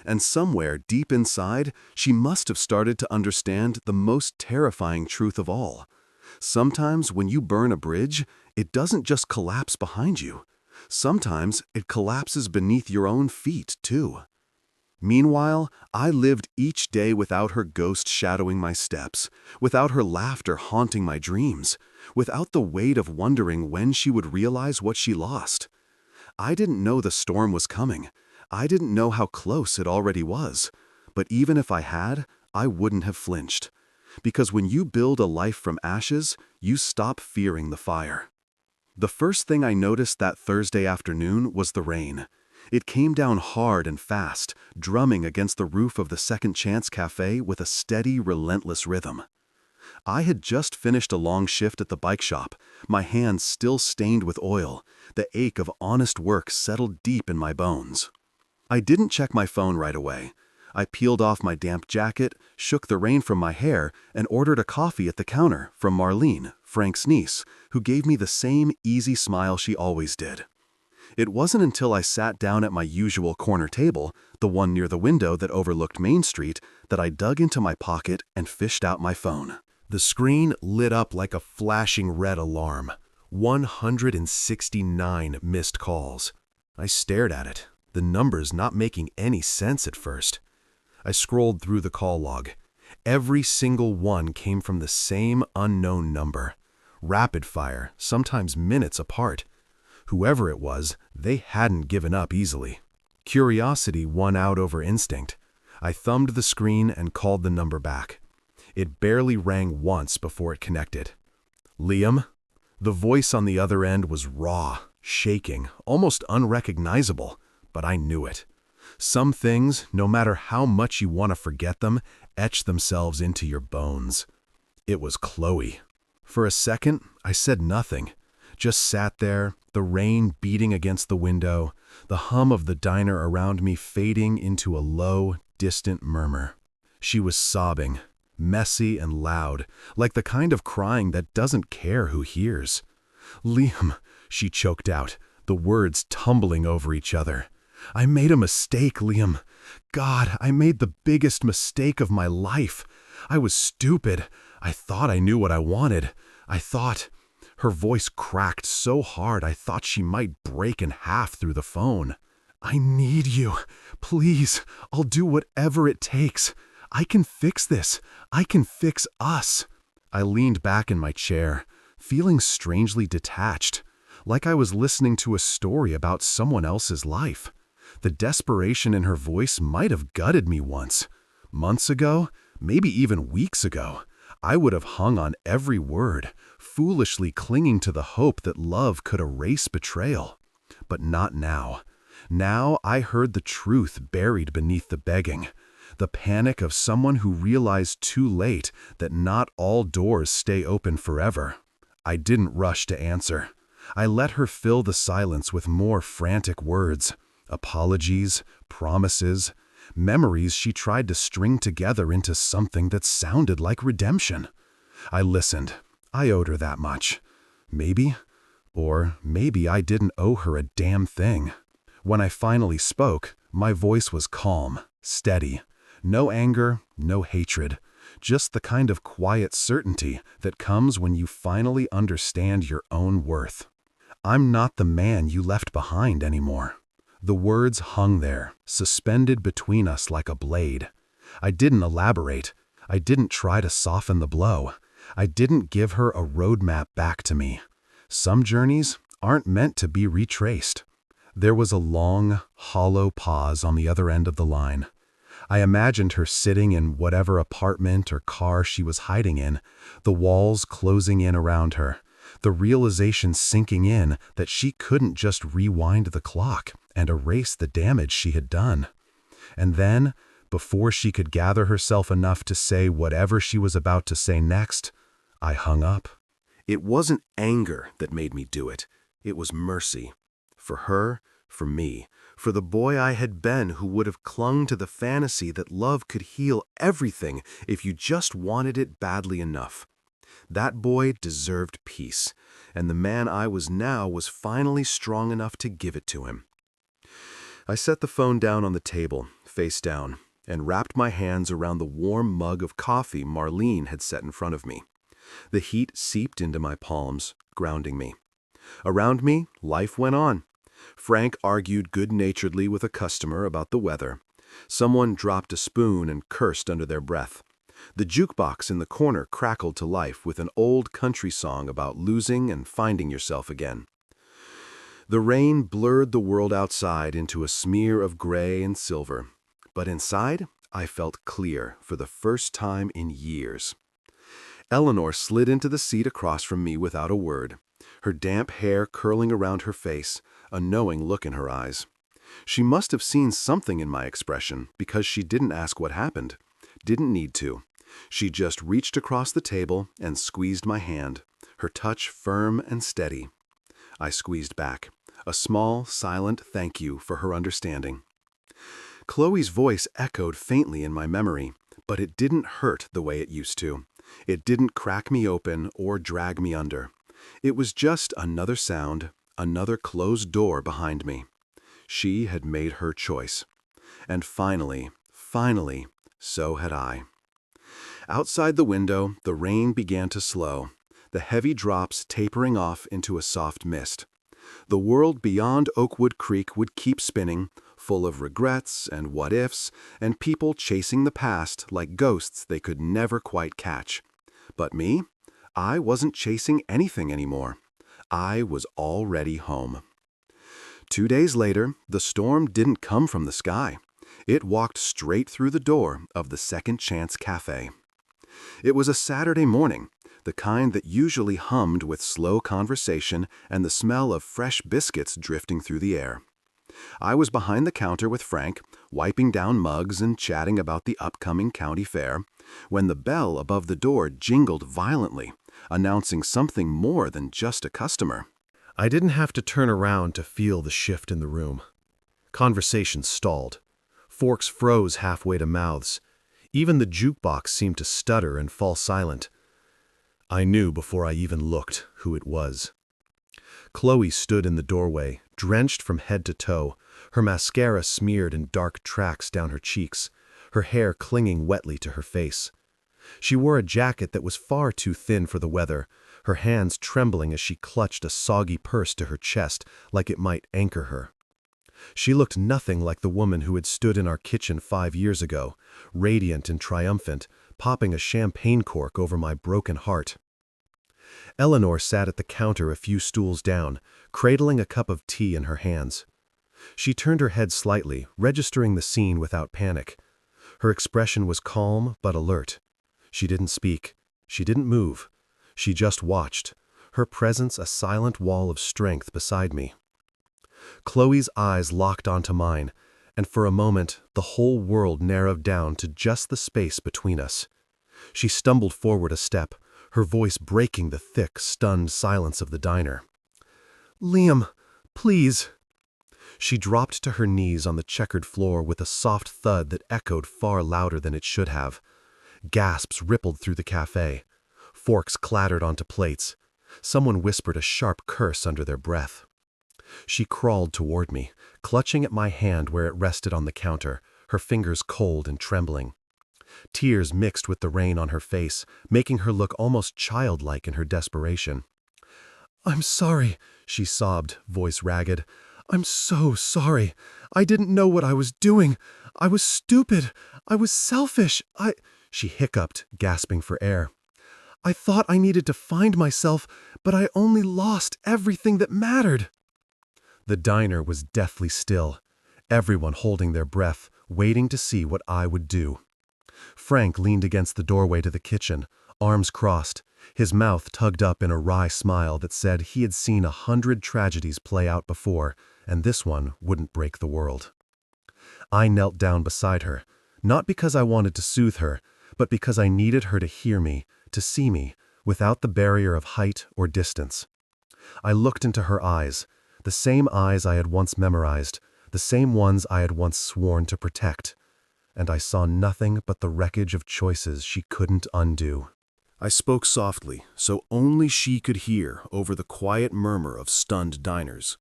And somewhere deep inside, she must have started to understand the most terrifying truth of all. Sometimes when you burn a bridge, it doesn't just collapse behind you. Sometimes it collapses beneath your own feet, too. Meanwhile, I lived each day without her ghost shadowing my steps, without her laughter haunting my dreams, without the weight of wondering when she would realize what she lost. I didn't know the storm was coming. I didn't know how close it already was. But even if I had, I wouldn't have flinched. Because when you build a life from ashes, you stop fearing the fire. The first thing I noticed that Thursday afternoon was the rain. It came down hard and fast, drumming against the roof of the Second Chance Cafe with a steady, relentless rhythm. I had just finished a long shift at the bike shop, my hands still stained with oil, the ache of honest work settled deep in my bones. I didn't check my phone right away. I peeled off my damp jacket, shook the rain from my hair, and ordered a coffee at the counter from Marlene, Frank's niece, who gave me the same easy smile she always did. It wasn't until I sat down at my usual corner table, the one near the window that overlooked Main Street, that I dug into my pocket and fished out my phone. The screen lit up like a flashing red alarm. 169 missed calls. I stared at it, the numbers not making any sense at first. I scrolled through the call log. Every single one came from the same unknown number. Rapid fire, sometimes minutes apart. Whoever it was, they hadn't given up easily. Curiosity won out over instinct. I thumbed the screen and called the number back. It barely rang once before it connected. Liam? The voice on the other end was raw, shaking, almost unrecognizable, but I knew it. Some things, no matter how much you want to forget them, etch themselves into your bones. It was Chloe. For a second, I said nothing. Just sat there, the rain beating against the window, the hum of the diner around me fading into a low, distant murmur. She was sobbing, messy and loud, like the kind of crying that doesn't care who hears. "Liam," she choked out, the words tumbling over each other. "I made a mistake, Liam. God, I made the biggest mistake of my life. I was stupid. I thought I knew what I wanted. I thought—" Her voice cracked so hard I thought she might break in half through the phone. "I need you. Please, I'll do whatever it takes. I can fix this. I can fix us." I leaned back in my chair, feeling strangely detached, like I was listening to a story about someone else's life. The desperation in her voice might have gutted me once. Months ago, maybe even weeks ago, I would have hung on every word, foolishly clinging to the hope that love could erase betrayal. But not now. Now I heard the truth buried beneath the begging, the panic of someone who realized too late that not all doors stay open forever. I didn't rush to answer. I let her fill the silence with more frantic words, apologies, promises, memories she tried to string together into something that sounded like redemption. I listened. I owed her that much. Maybe. Or maybe I didn't owe her a damn thing. When I finally spoke, my voice was calm, steady. No anger, no hatred. Just the kind of quiet certainty that comes when you finally understand your own worth. "I'm not the man you left behind anymore." The words hung there, suspended between us like a blade. I didn't elaborate. I didn't try to soften the blow. I didn't give her a roadmap back to me. Some journeys aren't meant to be retraced. There was a long, hollow pause on the other end of the line. I imagined her sitting in whatever apartment or car she was hiding in, the walls closing in around her, the realization sinking in that she couldn't just rewind the clock and erase the damage she had done. And then, before she could gather herself enough to say whatever she was about to say next, I hung up. It wasn't anger that made me do it. It was mercy. For her, for me, for the boy I had been who would have clung to the fantasy that love could heal everything if you just wanted it badly enough. That boy deserved peace, and the man I was now was finally strong enough to give it to him. I set the phone down on the table, face down, and wrapped my hands around the warm mug of coffee Marlene had set in front of me. The heat seeped into my palms, grounding me. Around me, life went on. Frank argued good-naturedly with a customer about the weather. Someone dropped a spoon and cursed under their breath. The jukebox in the corner crackled to life with an old country song about losing and finding yourself again. The rain blurred the world outside into a smear of gray and silver, but inside I felt clear for the first time in years. Eleanor slid into the seat across from me without a word, her damp hair curling around her face, a knowing look in her eyes. She must have seen something in my expression because she didn't ask what happened. Didn't need to. She just reached across the table and squeezed my hand, her touch firm and steady. I squeezed back, a small, silent thank you for her understanding. Chloe's voice echoed faintly in my memory, but it didn't hurt the way it used to. It didn't crack me open or drag me under. It was just another sound, another closed door behind me. She had made her choice. And finally, so had I. Outside the window, the rain began to slow, the heavy drops tapering off into a soft mist. The world beyond Oakwood Creek would keep spinning, full of regrets and what-ifs, and people chasing the past like ghosts they could never quite catch. But me? I wasn't chasing anything anymore. I was already home. 2 days later, the storm didn't come from the sky. It walked straight through the door of the Second Chance Cafe. It was a Saturday morning, the kind that usually hummed with slow conversation and the smell of fresh biscuits drifting through the air. I was behind the counter with Frank, wiping down mugs and chatting about the upcoming county fair, when the bell above the door jingled violently, announcing something more than just a customer. I didn't have to turn around to feel the shift in the room. Conversation stalled. Forks froze halfway to mouths. Even the jukebox seemed to stutter and fall silent. I knew before I even looked who it was. Chloe stood in the doorway, drenched from head to toe, her mascara smeared in dark tracks down her cheeks, her hair clinging wetly to her face. She wore a jacket that was far too thin for the weather, her hands trembling as she clutched a soggy purse to her chest like it might anchor her. She looked nothing like the woman who had stood in our kitchen 5 years ago, radiant and triumphant, popping a champagne cork over my broken heart. Eleanor sat at the counter a few stools down, cradling a cup of tea in her hands. She turned her head slightly, registering the scene without panic. Her expression was calm but alert. She didn't speak. She didn't move. She just watched, her presence a silent wall of strength beside me. Chloe's eyes locked onto mine, and for a moment the whole world narrowed down to just the space between us. She stumbled forward a step, her voice breaking the thick, stunned silence of the diner. "Liam, please." She dropped to her knees on the checkered floor with a soft thud that echoed far louder than it should have. Gasps rippled through the cafe. Forks clattered onto plates. Someone whispered a sharp curse under their breath. She crawled toward me, clutching at my hand where it rested on the counter, her fingers cold and trembling. Tears mixed with the rain on her face, making her look almost childlike in her desperation. "I'm sorry," she sobbed, voice ragged. "I'm so sorry. I didn't know what I was doing. I was stupid. I was selfish. She hiccuped, gasping for air. "I thought I needed to find myself, but I only lost everything that mattered." The diner was deathly still, everyone holding their breath, waiting to see what I would do. Frank leaned against the doorway to the kitchen, arms crossed, his mouth tugged up in a wry smile that said he had seen 100 tragedies play out before, and this one wouldn't break the world. I knelt down beside her, not because I wanted to soothe her, but because I needed her to hear me, to see me, without the barrier of height or distance. I looked into her eyes, the same eyes I had once memorized, the same ones I had once sworn to protect, and I saw nothing but the wreckage of choices she couldn't undo. I spoke softly, so only she could hear over the quiet murmur of stunned diners.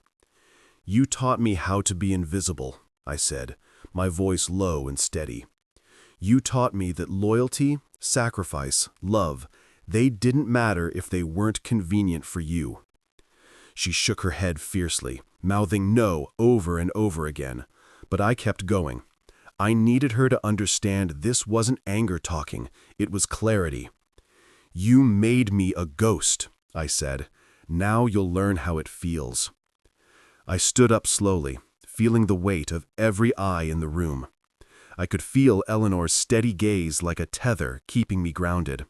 "You taught me how to be invisible," I said, my voice low and steady. "You taught me that loyalty, sacrifice, love, they didn't matter if they weren't convenient for you." She shook her head fiercely, mouthing no over and over again, but I kept going. I needed her to understand this wasn't anger talking, it was clarity. "You made me a ghost," I said. "Now you'll learn how it feels." I stood up slowly, feeling the weight of every eye in the room. I could feel Eleanor's steady gaze like a tether keeping me grounded.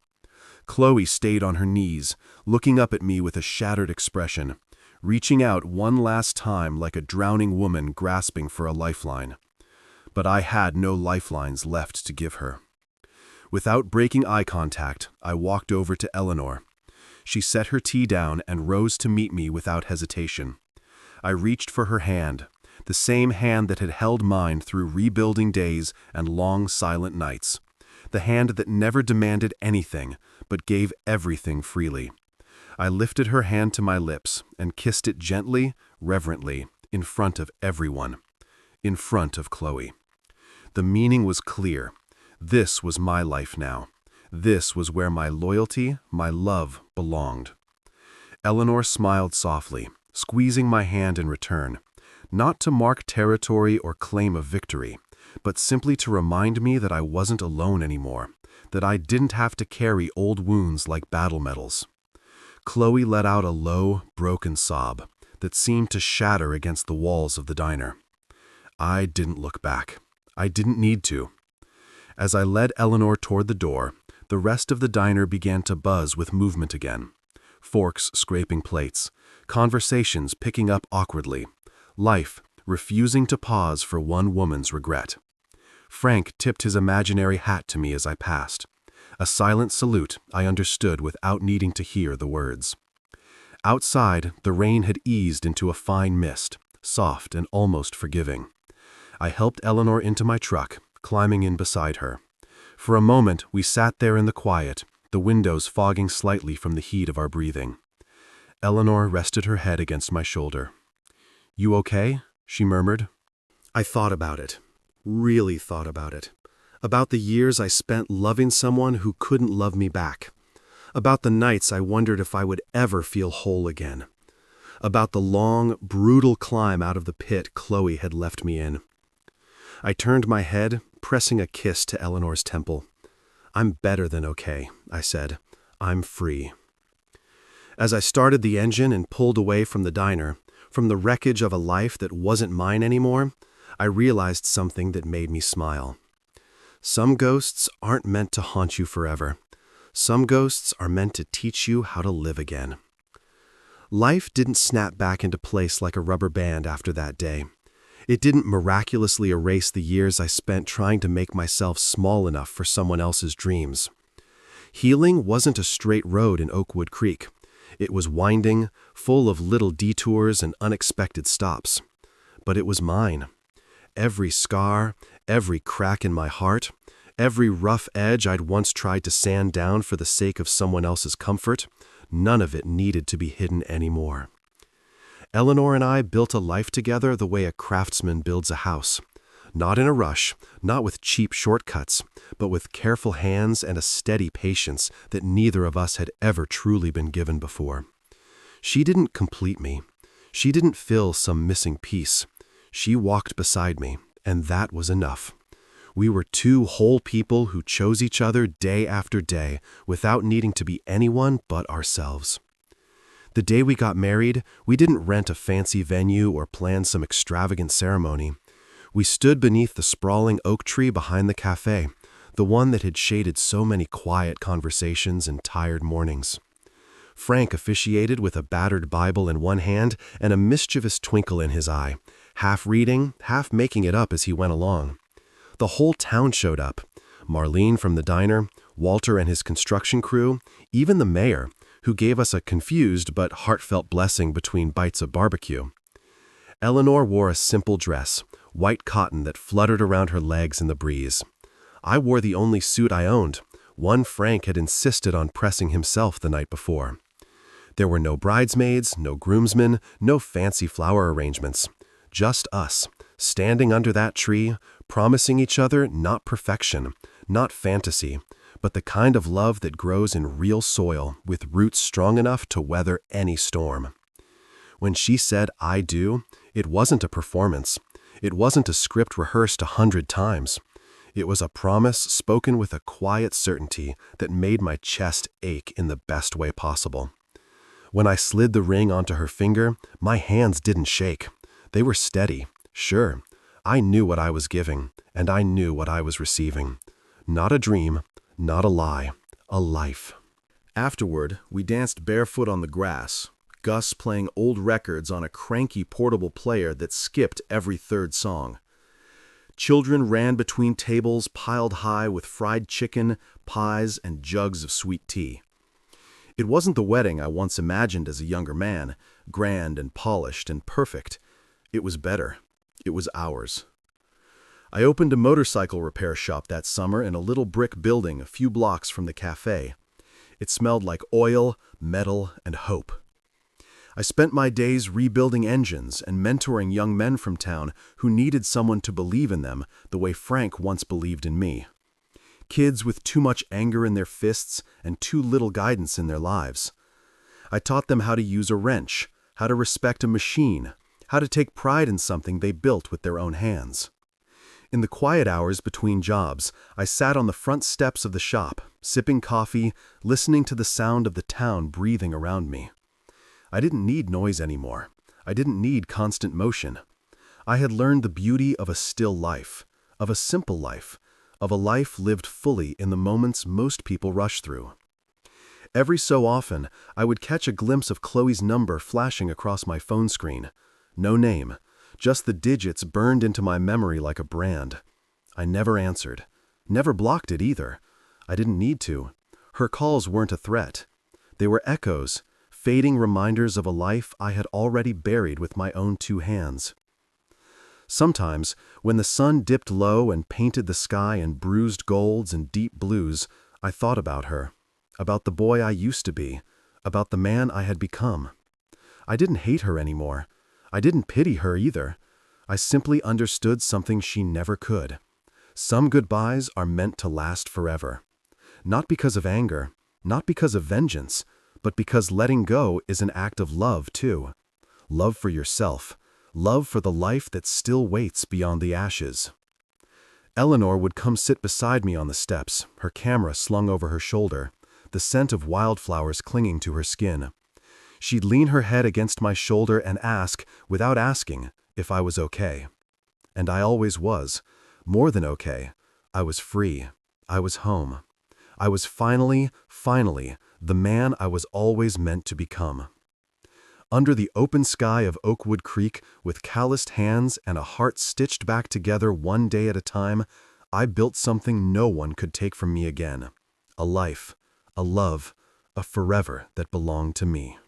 Chloe stayed on her knees, looking up at me with a shattered expression, reaching out one last time like a drowning woman grasping for a lifeline. But I had no lifelines left to give her. Without breaking eye contact, I walked over to Eleanor. She set her tea down and rose to meet me without hesitation. I reached for her hand, the same hand that had held mine through rebuilding days and long silent nights, the hand that never demanded anything, but gave everything freely. I lifted her hand to my lips and kissed it gently, reverently, in front of everyone. In front of Chloe. The meaning was clear. This was my life now. This was where my loyalty, my love, belonged. Eleanor smiled softly, squeezing my hand in return, not to mark territory or claim a victory, but simply to remind me that I wasn't alone anymore, that I didn't have to carry old wounds like battle medals. Chloe let out a low, broken sob that seemed to shatter against the walls of the diner. I didn't look back. I didn't need to. As I led Eleanor toward the door, the rest of the diner began to buzz with movement again. Forks scraping plates, conversations picking up awkwardly, life refusing to pause for one woman's regret. Frank tipped his imaginary hat to me as I passed. A silent salute I understood without needing to hear the words. Outside, the rain had eased into a fine mist, soft and almost forgiving. I helped Eleanor into my truck, climbing in beside her. For a moment, we sat there in the quiet, the windows fogging slightly from the heat of our breathing. Eleanor rested her head against my shoulder. "You okay?" she murmured. I thought about it. Really thought about it. About the years I spent loving someone who couldn't love me back. About the nights I wondered if I would ever feel whole again. About the long, brutal climb out of the pit Chloe had left me in. I turned my head, pressing a kiss to Eleanor's temple. "I'm better than okay," I said. "I'm free." As I started the engine and pulled away from the diner, from the wreckage of a life that wasn't mine anymore, I realized something that made me smile. Some ghosts aren't meant to haunt you forever. Some ghosts are meant to teach you how to live again. Life didn't snap back into place like a rubber band after that day. It didn't miraculously erase the years I spent trying to make myself small enough for someone else's dreams. Healing wasn't a straight road in Oakwood Creek. It was winding, full of little detours and unexpected stops. But it was mine. Every scar, every crack in my heart, every rough edge I'd once tried to sand down for the sake of someone else's comfort, none of it needed to be hidden anymore. Eleanor and I built a life together the way a craftsman builds a house. Not in a rush, not with cheap shortcuts, but with careful hands and a steady patience that neither of us had ever truly been given before. She didn't complete me. She didn't fill some missing piece. She walked beside me, and that was enough. We were two whole people who chose each other day after day without needing to be anyone but ourselves. The day we got married, we didn't rent a fancy venue or plan some extravagant ceremony. We stood beneath the sprawling oak tree behind the cafe, the one that had shaded so many quiet conversations and tired mornings. Frank officiated with a battered Bible in one hand and a mischievous twinkle in his eye, half reading, half making it up as he went along. The whole town showed up. Marlene from the diner, Walter and his construction crew, even the mayor, who gave us a confused but heartfelt blessing between bites of barbecue. Eleanor wore a simple dress, white cotton that fluttered around her legs in the breeze. I wore the only suit I owned, one Frank had insisted on pressing himself the night before. There were no bridesmaids, no groomsmen, no fancy flower arrangements. Just us, standing under that tree, promising each other not perfection, not fantasy, but the kind of love that grows in real soil with roots strong enough to weather any storm. When she said "I do," it wasn't a performance. It wasn't a script rehearsed 100 times. It was a promise spoken with a quiet certainty that made my chest ache in the best way possible. When I slid the ring onto her finger, my hands didn't shake. They were steady. Sure, I knew what I was giving, and I knew what I was receiving. Not a dream, not a lie, a life. Afterward, we danced barefoot on the grass, Gus playing old records on a cranky portable player that skipped every third song. Children ran between tables piled high with fried chicken, pies, and jugs of sweet tea. It wasn't the wedding I once imagined as a younger man, grand and polished and perfect. It was better. It was ours. I opened a motorcycle repair shop that summer in a little brick building a few blocks from the cafe. It smelled like oil, metal, and hope. I spent my days rebuilding engines and mentoring young men from town who needed someone to believe in them the way Frank once believed in me. Kids with too much anger in their fists and too little guidance in their lives. I taught them how to use a wrench, how to respect a machine, how to take pride in something they built with their own hands. In the quiet hours between jobs, I sat on the front steps of the shop, sipping coffee, listening to the sound of the town breathing around me. I didn't need noise anymore. I didn't need constant motion. I had learned the beauty of a still life, of a simple life, of a life lived fully in the moments most people rush through. Every so often, I would catch a glimpse of Chloe's number flashing across my phone screen. No name, just the digits burned into my memory like a brand. I never answered. Never blocked it either. I didn't need to. Her calls weren't a threat. They were echoes, fading reminders of a life I had already buried with my own two hands. Sometimes, when the sun dipped low and painted the sky in bruised golds and deep blues, I thought about her, about the boy I used to be, about the man I had become. I didn't hate her anymore. I didn't pity her either. I simply understood something she never could. Some goodbyes are meant to last forever. Not because of anger, not because of vengeance, but because letting go is an act of love too. Love for yourself, love for the life that still waits beyond the ashes. Eleanor would come sit beside me on the steps, her camera slung over her shoulder, the scent of wildflowers clinging to her skin. She'd lean her head against my shoulder and ask, without asking, if I was okay. And I always was. More than okay. I was free. I was home. I was finally, the man I was always meant to become. Under the open sky of Oakwood Creek, with calloused hands and a heart stitched back together one day at a time, I built something no one could take from me again. A life, a love, a forever that belonged to me.